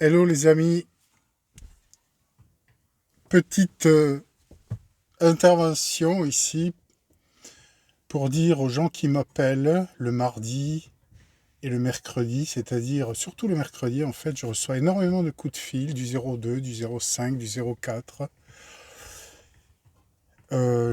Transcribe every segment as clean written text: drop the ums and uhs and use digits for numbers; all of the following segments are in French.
Hello les amis, petite intervention ici pour dire aux gens qui m'appellent le mardi et le mercredi, c'est-à-dire surtout le mercredi en fait, je reçois énormément de coups de fil du 02, du 05, du 04.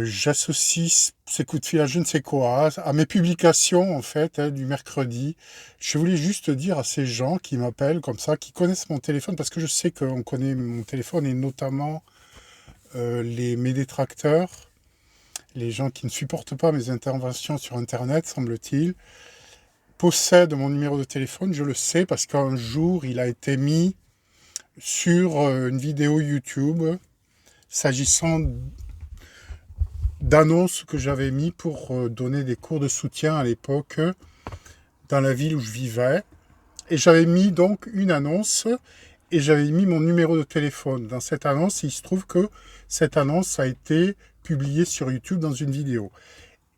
J'associe ces coups de fil à je ne sais quoi, à mes publications en fait du mercredi. Je voulais juste dire à ces gens qui m'appellent comme ça, qui connaissent mon téléphone, parce que je sais qu'on connaît mon téléphone et notamment mes détracteurs, les gens qui ne supportent pas mes interventions sur Internet, semble-t-il, possèdent mon numéro de téléphone. Je le sais parce qu'un jour, il a été mis sur une vidéo YouTube s'agissant d'annonces que j'avais mis pour donner des cours de soutien à l'époque dans la ville où je vivais. Et j'avais mis donc une annonce et j'avais mis mon numéro de téléphone. Dans cette annonce, il se trouve que cette annonce a été publiée sur YouTube dans une vidéo.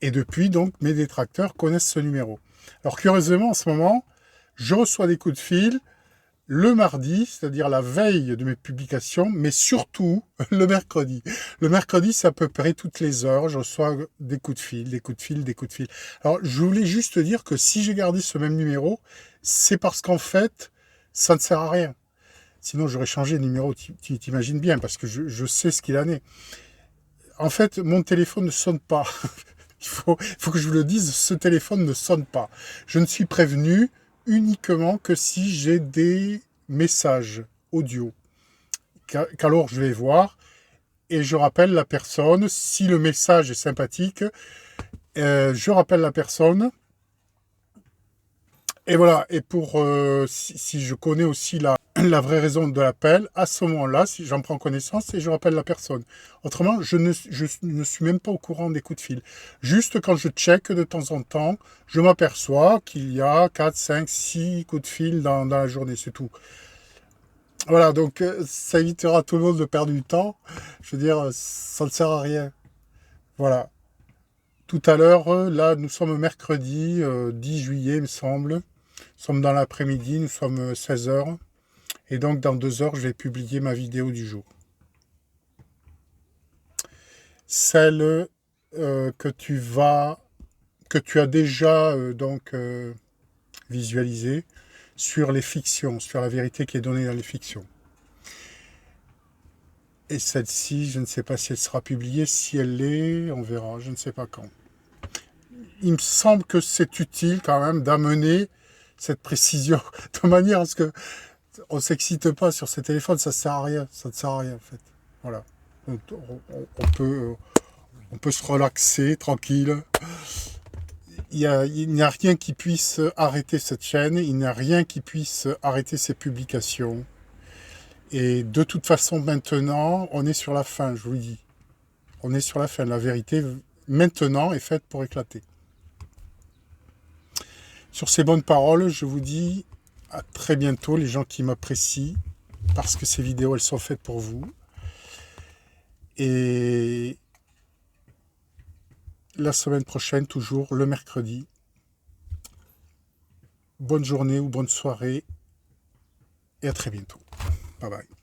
Et depuis, donc, mes détracteurs connaissent ce numéro. Alors, curieusement, en ce moment, je reçois des coups de fil le mardi, c'est-à-dire la veille de mes publications, mais surtout le mercredi. Le mercredi, c'est à peu près toutes les heures, je reçois des coups de fil, des coups de fil, des coups de fil. Alors, je voulais juste dire que si j'ai gardé ce même numéro, c'est parce qu'en fait, ça ne sert à rien. Sinon, j'aurais changé de numéro, tu t'imagines bien, parce que je sais ce qu'il en est. En fait, mon téléphone ne sonne pas. Il faut que je vous le dise, ce téléphone ne sonne pas. Je ne suis prévenu uniquement que si j'ai des messages audio, qu'alors je vais voir et je rappelle la personne. Si le message est sympathique, je rappelle la personne. Et voilà, et pour si je connais aussi la vraie raison de l'appel, à ce moment-là, si j'en prends connaissance et je rappelle la personne. Autrement, je ne suis même pas au courant des coups de fil. Juste quand je check de temps en temps, je m'aperçois qu'il y a 4, 5, 6 coups de fil dans la journée, c'est tout. Voilà, donc ça évitera à tout le monde de perdre du temps. Je veux dire, ça ne sert à rien. Voilà. Tout à l'heure, là, nous sommes mercredi 10 juillet, il me semble. Nous sommes dans l'après-midi, nous sommes 16 heures. Et donc, dans 2 heures, je vais publier ma vidéo du jour. Celle que tu as déjà visualisée sur les fictions, sur la vérité qui est donnée dans les fictions. Et celle-ci, je ne sais pas si elle sera publiée. Si elle l'est, on verra. Je ne sais pas quand. Il me semble que c'est utile quand même d'amener cette précision de manière à ce que on ne s'excite pas sur ces téléphones, ça ne sert à rien. Ça ne sert à rien en fait. Voilà. On peut se relaxer tranquille. Il n'y a rien qui puisse arrêter cette chaîne, il n'y a rien qui puisse arrêter ces publications. Et de toute façon, maintenant, on est sur la fin, je vous le dis. On est sur la fin. La vérité, maintenant, est faite pour éclater. Sur ces bonnes paroles, je vous dis à très bientôt, les gens qui m'apprécient, parce que ces vidéos, elles sont faites pour vous. Et la semaine prochaine, toujours le mercredi. Bonne journée ou bonne soirée, et à très bientôt. Bye bye.